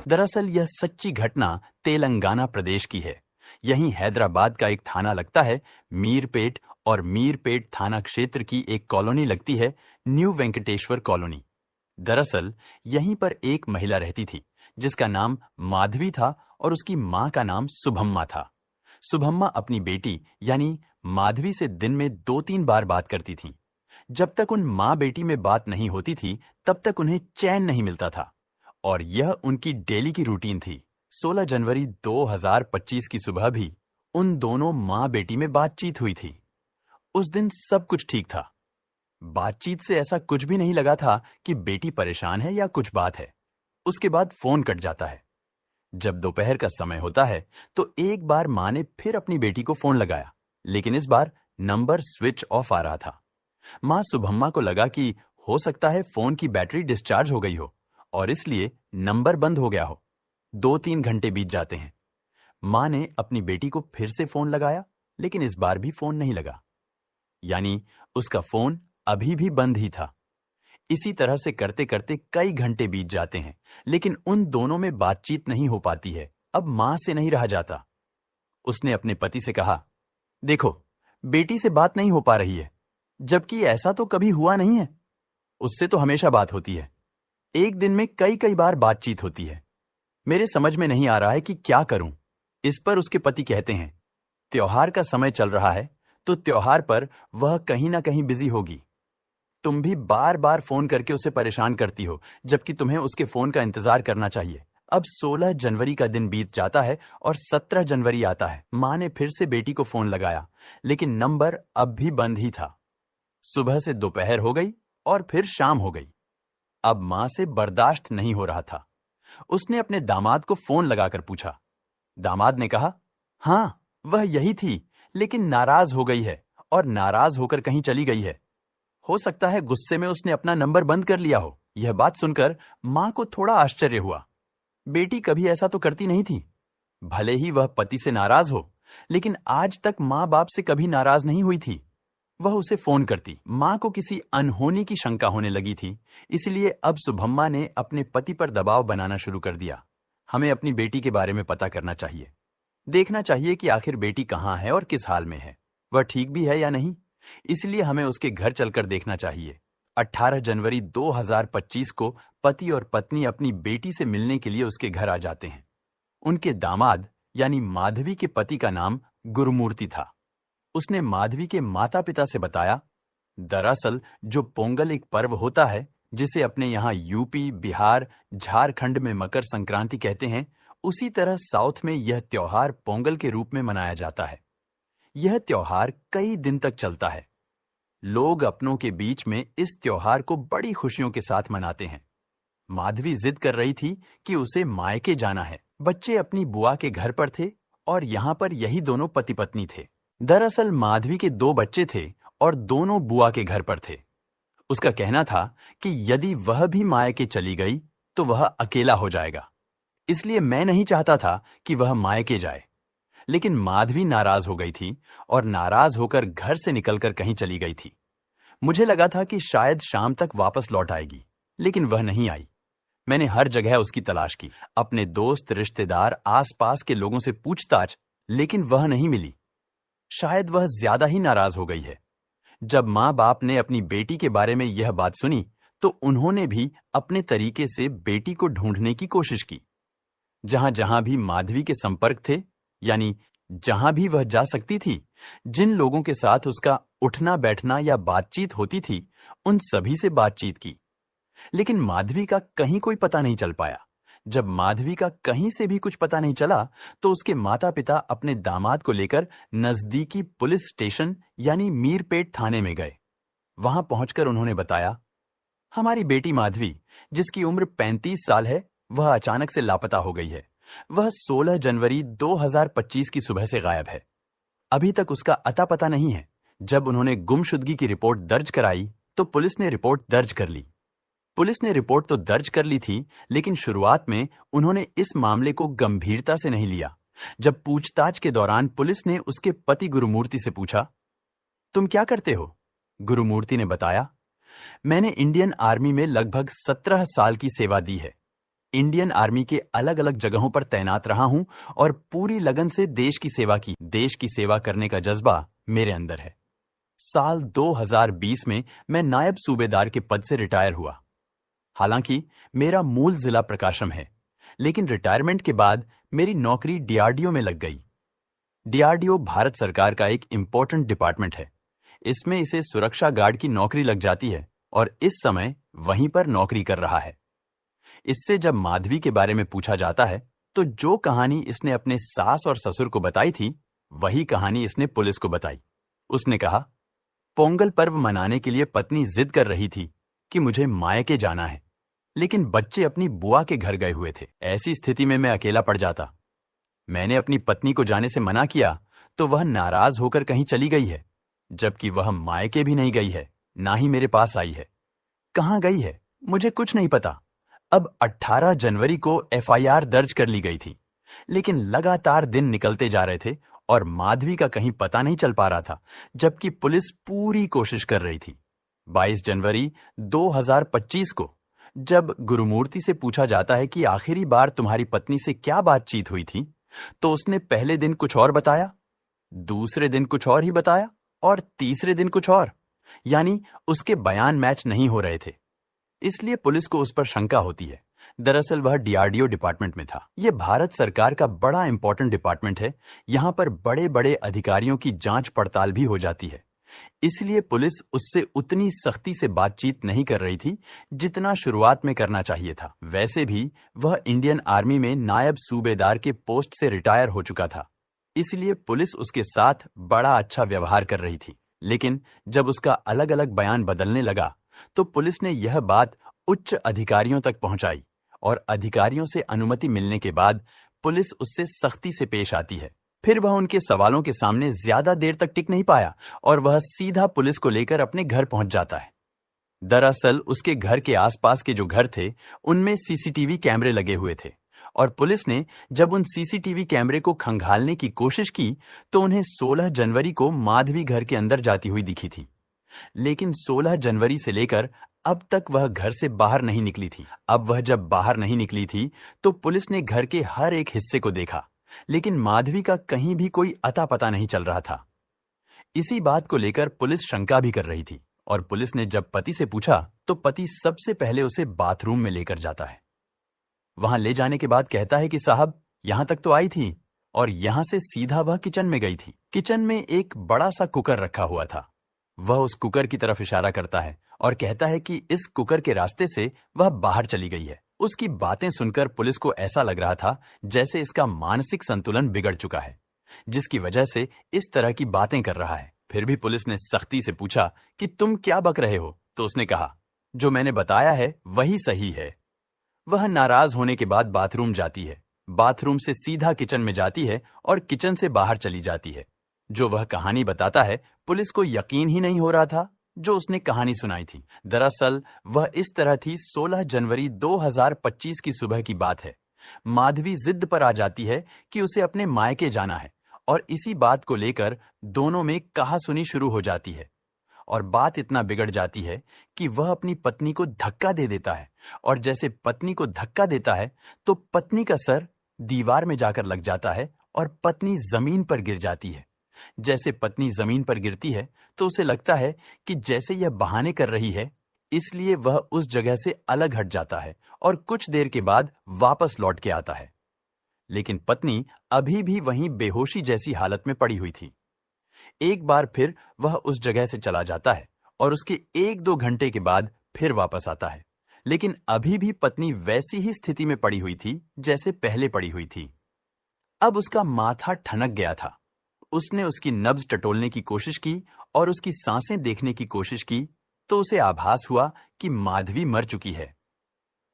दरअसल यह सच्ची घटना तेलंगाना प्रदेश की है। यहीं हैदराबाद का एक थाना लगता है मीरपेट, और मीरपेट थाना क्षेत्र की एक कॉलोनी लगती है न्यू वेंकटेश्वर कॉलोनी। दरअसल यहीं पर एक महिला रहती थी जिसका नाम माधवी था और उसकी मां का नाम सुभम्मा था। सुभम्मा अपनी बेटी यानी माधवी से दिन में 2-3 बार बात करती थीं। जब तक उन मां बेटी में बात नहीं होती थी तब तक उन्हें चैन नहीं मिलता था, और यह उनकी डेली की रूटीन थी। 16 जनवरी 2025 की सुबह भी उन दोनों मां बेटी में बातचीत हुई थी। उस दिन सब कुछ ठीक था। बातचीत से ऐसा कुछ भी नहीं लगा था कि बेटी परेशान है या कुछ बात है। उसके बाद फोन कट जाता है। जब दोपहर का समय होता है तो एक बार मां ने फिर अपनी बेटी को फोन लगाया, लेकिन इस बार नंबर स्विच ऑफ आ रहा था। मां सुभम्मा को लगा कि हो सकता है फोन की बैटरी डिस्चार्ज हो गई हो और इसलिए नंबर बंद हो गया हो। 2-3 घंटे बीत जाते हैं। मां ने अपनी बेटी को फिर से फोन लगाया, लेकिन इस बार भी फोन नहीं लगा, यानी उसका फोन अभी भी बंद ही था। इसी तरह से करते करते कई घंटे बीत जाते हैं, लेकिन उन दोनों में बातचीत नहीं हो पाती है। अब मां से नहीं रहा जाता। उसने अपने पति से कहा, देखो, बेटी से बात नहीं हो पा रही है, जबकि ऐसा तो कभी हुआ नहीं है। उससे तो हमेशा बात होती है। एक दिन में कई कई बार बातचीत होती है। मेरे समझ में नहीं आ रहा है कि क्या करूं। इस पर उसके पति कहते हैं, त्योहार का समय चल रहा है तो त्योहार पर वह कहीं ना कहीं बिजी होगी। तुम भी बार बार फोन करके उसे परेशान करती हो, जबकि तुम्हें उसके फोन का इंतजार करना चाहिए। अब 16 जनवरी का दिन बीत जाता है और 17 जनवरी आता है। मां ने फिर से बेटी को फोन लगाया, लेकिन नंबर अब भी बंद ही था। सुबह से दोपहर हो गई और फिर शाम हो गई। अब मां से बर्दाश्त नहीं हो रहा था। उसने अपने दामाद को फोन लगाकर पूछा। दामाद ने कहा, हां, वह यही थी, लेकिन नाराज हो गई है और नाराज होकर कहीं चली गई है। हो सकता है गुस्से में उसने अपना नंबर बंद कर लिया हो। यह बात सुनकर मां को थोड़ा आश्चर्य हुआ। बेटी कभी ऐसा तो करती नहीं थी। भले ही वह पति से नाराज हो, लेकिन आज तक मां बाप से कभी नाराज नहीं हुई थी। वह उसे फोन करती। मां को किसी अनहोनी की शंका होने लगी थी, इसलिए अब सुभम्मा ने अपने पति पर दबाव बनाना शुरू कर दिया। हमें अपनी बेटी के बारे में पता करना चाहिए। देखना चाहिए कि आखिर बेटी कहाँ है और किस हाल में है, वह ठीक भी है या नहीं। इसलिए हमें उसके घर चलकर देखना चाहिए। 18 जनवरी 2025 को पति और पत्नी अपनी बेटी से मिलने के लिए उसके घर आ जाते हैं। उनके दामाद यानी माधवी के पति का नाम गुरुमूर्ति था। उसने माधवी के माता पिता से बताया, दरअसल जो पोंगल एक पर्व होता है जिसे अपने यहाँ यूपी, बिहार, झारखंड में मकर संक्रांति कहते हैं, उसी तरह साउथ में यह त्योहार पोंगल के रूप में मनाया जाता है। यह त्योहार कई दिन तक चलता है। लोग अपनों के बीच में इस त्योहार को बड़ी खुशियों के साथ मनाते हैं। माधवी जिद कर रही थी कि उसे मायके जाना है। बच्चे अपनी बुआ के घर पर थे और यहाँ पर यही दोनों पति पत्नी थे। दरअसल माधवी के 2 बच्चे थे और दोनों बुआ के घर पर थे। उसका कहना था कि यदि वह भी मायके चली गई तो वह अकेला हो जाएगा, इसलिए मैं नहीं चाहता था कि वह मायके जाए। लेकिन माधवी नाराज हो गई थी और नाराज होकर घर से निकलकर कहीं चली गई थी। मुझे लगा था कि शायद शाम तक वापस लौट आएगी, लेकिन वह नहीं आई। मैंने हर जगह उसकी तलाश की, अपने दोस्त, रिश्तेदार, आसपास के लोगों से पूछताछ, लेकिन वह नहीं मिली। शायद वह ज्यादा ही नाराज हो गई है। जब माँ बाप ने अपनी बेटी के बारे में यह बात सुनी तो उन्होंने भी अपने तरीके से बेटी को ढूंढने की कोशिश की। जहां जहां भी माधवी के संपर्क थे, यानी जहां भी वह जा सकती थी, जिन लोगों के साथ उसका उठना बैठना या बातचीत होती थी, उन सभी से बातचीत की, लेकिन माधवी का कहीं कोई पता नहीं चल पाया। जब माधवी का कहीं से भी कुछ पता नहीं चला तो उसके माता पिता अपने दामाद को लेकर नजदीकी पुलिस स्टेशन यानी मीरपेट थाने में गए। वहां पहुंचकर उन्होंने बताया, हमारी बेटी माधवी, जिसकी उम्र 35 साल है, वह अचानक से लापता हो गई है। वह 16 जनवरी 2025 की सुबह से गायब है। अभी तक उसका अता पता नहीं है। जब उन्होंने गुमशुदगी की रिपोर्ट दर्ज कराई तो पुलिस ने रिपोर्ट दर्ज कर ली। पुलिस ने रिपोर्ट तो दर्ज कर ली थी, लेकिन शुरुआत में उन्होंने इस मामले को गंभीरता से नहीं लिया। जब पूछताछ के दौरान पुलिस ने उसके पति गुरुमूर्ति से पूछा, तुम क्या करते हो? गुरुमूर्ति ने बताया, मैंने इंडियन आर्मी में लगभग 17 साल की सेवा दी है। इंडियन आर्मी के अलग अलग जगहों पर तैनात रहा हूं और पूरी लगन से देश की सेवा की। देश की सेवा करने का जज्बा मेरे अंदर है। साल 2020 में मैं नायब सूबेदार के पद से रिटायर हुआ। हालांकि मेरा मूल जिला प्रकाशम है, लेकिन रिटायरमेंट के बाद मेरी नौकरी डीआरडीओ में लग गई। डीआरडीओ भारत सरकार का एक इंपॉर्टेंट डिपार्टमेंट है। इसमें इसे सुरक्षा गार्ड की नौकरी लग जाती है और इस समय वहीं पर नौकरी कर रहा है। इससे जब माधवी के बारे में पूछा जाता है तो जो कहानी इसने अपने सास और ससुर को बताई थी, वही कहानी इसने पुलिस को बताई। उसने कहा, पोंगल पर्व मनाने के लिए पत्नी जिद कर रही थी कि मुझे मायके जाना है, लेकिन बच्चे अपनी बुआ के घर गए हुए थे। ऐसी स्थिति में मैं अकेला पड़ जाता। मैंने अपनी पत्नी को जाने से मना किया तो वह नाराज होकर कहीं चली गई है, जबकि वह मायके भी नहीं गई है, ना ही मेरे पास आई है। कहां गई है मुझे कुछ नहीं पता। अब 18 जनवरी को एफआईआर दर्ज कर ली गई थी, लेकिन लगातार दिन निकलते जा रहे थे और माधवी का कहीं पता नहीं चल पा रहा था, जबकि पुलिस पूरी कोशिश कर रही थी। 22 जनवरी 2025 को जब गुरुमूर्ति से पूछा जाता है कि आखिरी बार तुम्हारी पत्नी से क्या बातचीत हुई थी, तो उसने पहले दिन कुछ और बताया, दूसरे दिन कुछ और ही बताया और तीसरे दिन कुछ और। यानी उसके बयान मैच नहीं हो रहे थे। इसलिए पुलिस को उस पर शंका होती है। दरअसल वह डीआरडीओ डिपार्टमेंट में था। यह भारत सरकार का बड़ा इंपॉर्टेंट डिपार्टमेंट है। यहां पर बड़े बड़े अधिकारियों की जांच पड़ताल भी हो जाती है। इसलिए पुलिस उससे उतनी सख्ती से बातचीत नहीं कर रही थी जितना शुरुआत में करना चाहिए था। वैसे भी वह इंडियन आर्मी में नायब सूबेदार के पोस्ट से रिटायर हो चुका था, इसलिए पुलिस उसके साथ बड़ा अच्छा व्यवहार कर रही थी। लेकिन जब उसका अलग अलग बयान बदलने लगा तो पुलिस ने यह बात उच्च अधिकारियों तक पहुंचाई और अधिकारियों से अनुमति मिलने के बाद पुलिस उससे सख्ती से पेश आती है। फिर वह उनके सवालों के सामने ज्यादा देर तक टिक नहीं पाया और वह सीधा पुलिस को लेकर अपने घर पहुंच जाता है। दरअसल उसके घर के आसपास के जो घर थे उनमें सीसीटीवी कैमरे लगे हुए थे और पुलिस ने जब उन सीसीटीवी कैमरे को खंगालने की कोशिश की तो उन्हें 16 जनवरी को माधवी घर के अंदर जाती हुई दिखी थी। लेकिन 16 जनवरी से लेकर अब तक वह घर से बाहर नहीं निकली थी। अब वह जब बाहर नहीं निकली थी तो पुलिस ने घर के हर एक हिस्से को देखा, लेकिन माधवी का कहीं भी कोई अता पता नहीं चल रहा था। इसी बात को लेकर पुलिस शंका भी कर रही थी और पुलिस ने जब पति से पूछा तो पति सबसे पहले उसे बाथरूम में लेकर जाता है। वहां ले जाने के बाद कहता है कि साहब यहां तक तो आई थी, और यहां से सीधा वह किचन में गई थी। किचन में एक बड़ा सा कुकर रखा हुआ था। वह उस कुकर की तरफ इशारा करता है और कहता है कि इस कुकर के रास्ते से वह बाहर चली गई है। उसकी बातें सुनकर पुलिस को ऐसा लग रहा था जैसे इसका मानसिक संतुलन बिगड़ चुका है, जिसकी वजह से इस तरह की बातें कर रहा है। फिर भी पुलिस ने सख्ती से पूछा कि तुम क्या बक रहे हो, तो उसने कहा, जो मैंने बताया है वही सही है। वह नाराज होने के बाद बाथरूम जाती है, बाथरूम से सीधा किचन में जाती है और किचन से बाहर चली जाती है। जो वह कहानी बताता है, पुलिस को यकीन ही नहीं हो रहा था जो उसने कहानी सुनाई थी। दरअसल वह इस तरह थी। 16 जनवरी 2025 की सुबह की बात है। माधवी जिद पर आ जाती है कि उसे अपने मायके जाना है और इसी बात को लेकर दोनों में कहासुनी शुरू हो जाती है और बात इतना बिगड़ जाती है कि वह अपनी पत्नी को धक्का दे देता है और जैसे पत्नी को धक्का देता है तो पत्नी का सर दीवार में जाकर लग जाता है और पत्नी जमीन पर गिर जाती है। जैसे पत्नी जमीन पर गिरती है तो उसे लगता है कि जैसे यह बहाने कर रही है, इसलिए वह उस जगह से अलग हट जाता है और कुछ देर के बाद वापस लौट के आता है। लेकिन पत्नी अभी भी वहीं बेहोशी जैसी हालत में पड़ी हुई थी। एक बार फिर वह उस जगह से चला जाता है और उसके 1-2 घंटे के बाद फिर वापस आता है, लेकिन अभी भी पत्नी वैसी ही स्थिति में पड़ी हुई थी जैसे पहले पड़ी हुई थी। अब उसका माथा ठनक गया था। उसने उसकी नब्ज टटोलने की कोशिश की और उसकी सांसें देखने की कोशिश की तो उसे आभास हुआ कि माधवी मर चुकी है।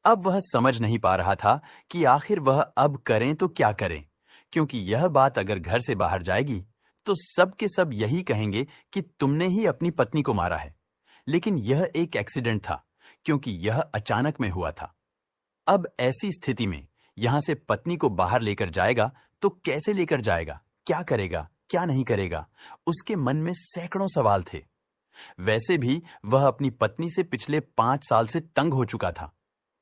अब वह समझ नहीं पा रहा था कि आखिर वह अब करें तो क्या करें, क्योंकि यह बात अगर घर से बाहर जाएगी तो सब के सब यही कहेंगे कि तुमने ही अपनी पत्नी को मारा है। लेकिन यह एक एक्सीडेंट था, क्योंकि यह अचानक में हुआ था। अब ऐसी स्थिति में यहां से पत्नी को बाहर लेकर जाएगा तो कैसे लेकर जाएगा, क्या करेगा, क्या नहीं करेगा, उसके मन में सैकड़ों सवाल थे। वैसे भी वह अपनी पत्नी से पिछले 5 साल से तंग हो चुका था।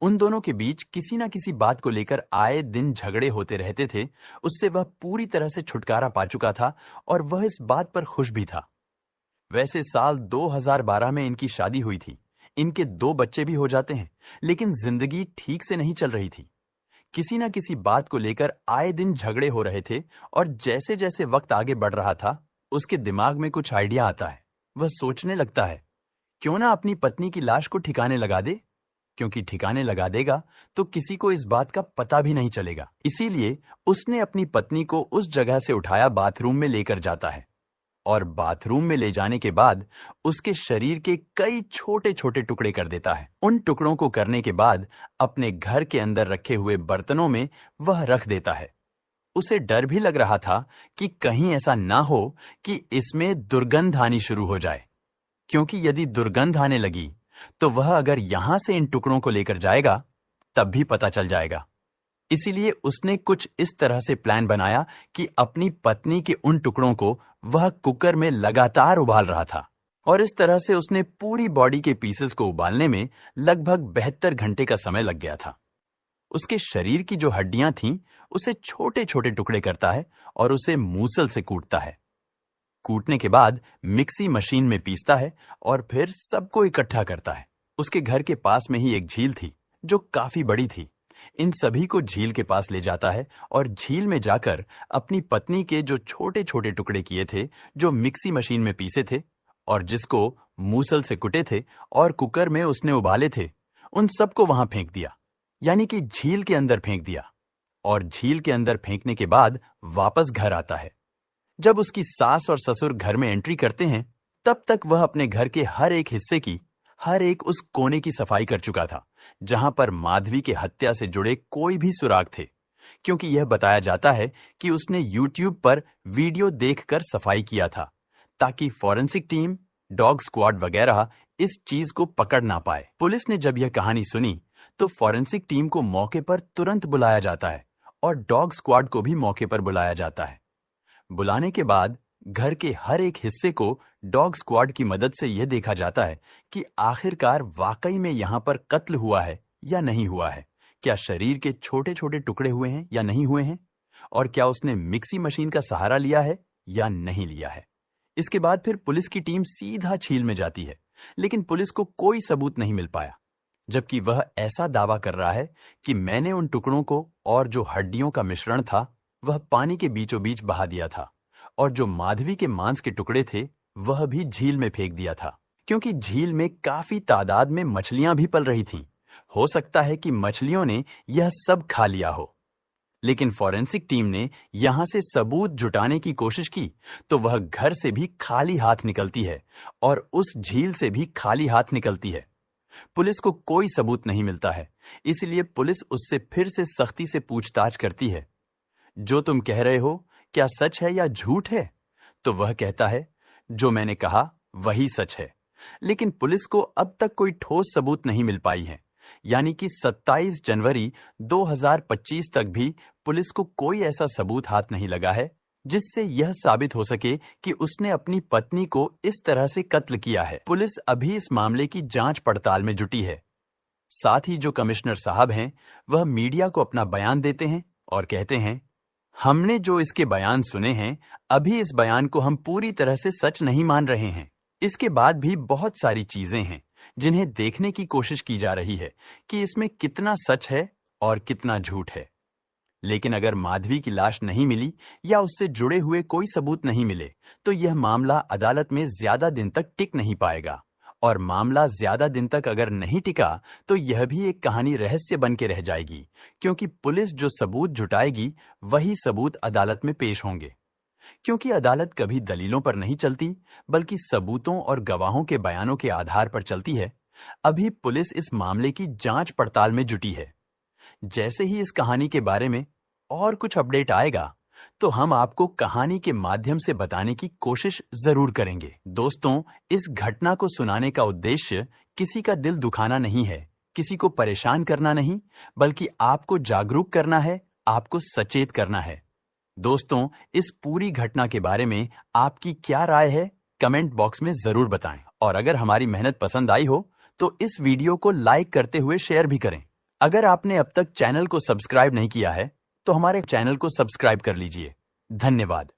उन दोनों के बीच किसी ना किसी बात को लेकर आए दिन झगड़े होते रहते थे। उससे वह पूरी तरह से छुटकारा पा चुका था और वह इस बात पर खुश भी था। वैसे साल 2012 में इनकी शादी हुई थी। इनके 2 बच्चे भी हो जाते हैं, लेकिन जिंदगी ठीक से नहीं चल रही थी। किसी ना किसी बात को लेकर आए दिन झगड़े हो रहे थे और जैसे जैसे वक्त आगे बढ़ रहा था, उसके दिमाग में कुछ आइडिया आता है। वह सोचने लगता है, क्यों ना अपनी पत्नी की लाश को ठिकाने लगा दे, क्योंकि ठिकाने लगा देगा तो किसी को इस बात का पता भी नहीं चलेगा। इसीलिए उसने अपनी पत्नी को उस जगह से उठाया बाथरूम में लेकर जाता है और बाथरूम में ले जाने के बाद उसके शरीर के कई छोटे छोटे टुकड़े कर देता है। उन टुकड़ों को करने के बाद अपने घर के अंदर रखे हुए बर्तनों में वह रख देता है। उसे डर भी लग रहा था कि कहीं ऐसा ना हो कि इसमें दुर्गंध आनी शुरू हो जाए, क्योंकि यदि दुर्गंध आने लगी तो वह अगर यहां से इन टुकड़ों को लेकर जाएगा तब भी पता चल जाएगा। इसीलिए उसने कुछ इस तरह से प्लान बनाया कि अपनी पत्नी के उन टुकड़ों को वह कुकर में लगातार उबाल रहा था और इस तरह से उसने पूरी बॉडी के पीसेस को उबालने में लगभग 72 घंटे का समय लग गया था। उसके शरीर की जो हड्डियां थीं, उसे छोटे छोटे टुकड़े करता है और उसे मूसल से कूटता है। कूटने के बाद मिक्सी मशीन में पीसता है और फिर सबको इकट्ठा करता है। उसके घर के पास में ही एक झील थी जो काफी बड़ी थी। इन सभी को झील के पास ले जाता है और झील में जाकर अपनी पत्नी के जो छोटे छोटे टुकड़े किए थे, जो मिक्सी मशीन में पीसे थे और जिसको मूसल से कुटे थे और कुकर में उसने उबाले थे, उन सबको वहां फेंक दिया, यानी कि झील के अंदर फेंक दिया। और झील के अंदर फेंकने के बाद वापस घर आता है। जब उसकी सास और ससुर घर में एंट्री करते हैं, तब तक वह अपने घर के हर एक हिस्से की, हर एक उस कोने की सफाई कर चुका था जहां पर माधवी के हत्या से जुड़े कोई भी सुराग थे, क्योंकि यह बताया जाता है कि उसने YouTube पर वीडियो देखकर सफाई किया था ताकि फॉरेंसिक टीम, डॉग स्क्वाड वगैरह इस चीज को पकड़ ना पाए। पुलिस ने जब यह कहानी सुनी तो फॉरेंसिक टीम को मौके पर तुरंत बुलाया जाता है और डॉग स्क्वाड को भी मौके पर बुलाया जाता है। बुलाने के बाद घर के हर एक हिस्से को डॉग स्क्वाड की मदद से यह देखा जाता है कि आखिरकार वाकई में यहां पर कत्ल हुआ है या नहीं हुआ है, क्या शरीर के छोटे छोटे टुकड़े हुए हैं या नहीं हुए हैं, और क्या उसने मिक्सी मशीन का सहारा लिया है या नहीं लिया है। इसके बाद फिर पुलिस की टीम सीधा झील में जाती है, लेकिन पुलिस को कोई सबूत नहीं मिल पाया, जबकि वह ऐसा दावा कर रहा है कि मैंने उन टुकड़ों को और जो हड्डियों का मिश्रण था वह पानी के बीचों बीच बहा दिया था और जो माधवी के मांस के टुकड़े थे वह भी झील में फेंक दिया था, क्योंकि झील में काफी तादाद में मछलियां भी पल रही थीं। हो सकता है कि मछलियों ने यह सब खा लिया हो। लेकिन फॉरेंसिक टीम ने यहां से सबूत जुटाने की कोशिश की तो वह घर से भी खाली हाथ निकलती है और उस झील से भी खाली हाथ निकलती है। पुलिस को कोई सबूत नहीं मिलता है, इसलिए पुलिस उससे फिर से सख्ती से पूछताछ करती है, जो तुम कह रहे हो क्या सच है या झूठ है? तो वह कहता है, जो मैंने कहा वही सच है। लेकिन पुलिस को अब तक कोई ठोस सबूत नहीं मिल पाई है, यानी कि 27 जनवरी 2025 तक भी पुलिस को कोई ऐसा सबूत हाथ नहीं लगा है जिससे यह साबित हो सके कि उसने अपनी पत्नी को इस तरह से कत्ल किया है। पुलिस अभी इस मामले की जांच पड़ताल में जुटी है। साथ ही जो कमिश्नर साहब हैं, वह मीडिया को अपना बयान देते हैं और कहते हैं, हमने जो इसके बयान सुने हैं, अभी इस बयान को हम पूरी तरह से सच नहीं मान रहे हैं। इसके बाद भी बहुत सारी चीजें हैं जिन्हें देखने की कोशिश की जा रही है कि इसमें कितना सच है और कितना झूठ है। लेकिन अगर माधवी की लाश नहीं मिली या उससे जुड़े हुए कोई सबूत नहीं मिले तो यह मामला अदालत में ज्यादा दिन तक टिक नहीं पाएगा, और मामला ज्यादा दिन तक अगर नहीं टिका तो यह भी एक कहानी रहस्य बन के रह जाएगी, क्योंकि पुलिस जो सबूत जुटाएगी वही सबूत अदालत में पेश होंगे। क्योंकि अदालत कभी दलीलों पर नहीं चलती बल्कि सबूतों और गवाहों के बयानों के आधार पर चलती है। अभी पुलिस इस मामले की जांच पड़ताल में जुटी है। जैसे ही इस कहानी के बारे में और कुछ अपडेट आएगा तो हम आपको कहानी के माध्यम से बताने की कोशिश जरूर करेंगे। दोस्तों, इस घटना को सुनाने का उद्देश्य किसी का दिल दुखाना नहीं है, किसी को परेशान करना नहीं, बल्कि आपको जागरूक करना है, आपको सचेत करना है। दोस्तों, इस पूरी घटना के बारे में आपकी क्या राय है, कमेंट बॉक्स में जरूर बताएं। और अगर हमारी मेहनत पसंद आई हो तो इस वीडियो को लाइक करते हुए शेयर भी करें अगर आपने अब तक चैनल को सब्सक्राइब नहीं किया है तो हमारे चैनल को सब्सक्राइब कर लीजिए। धन्यवाद।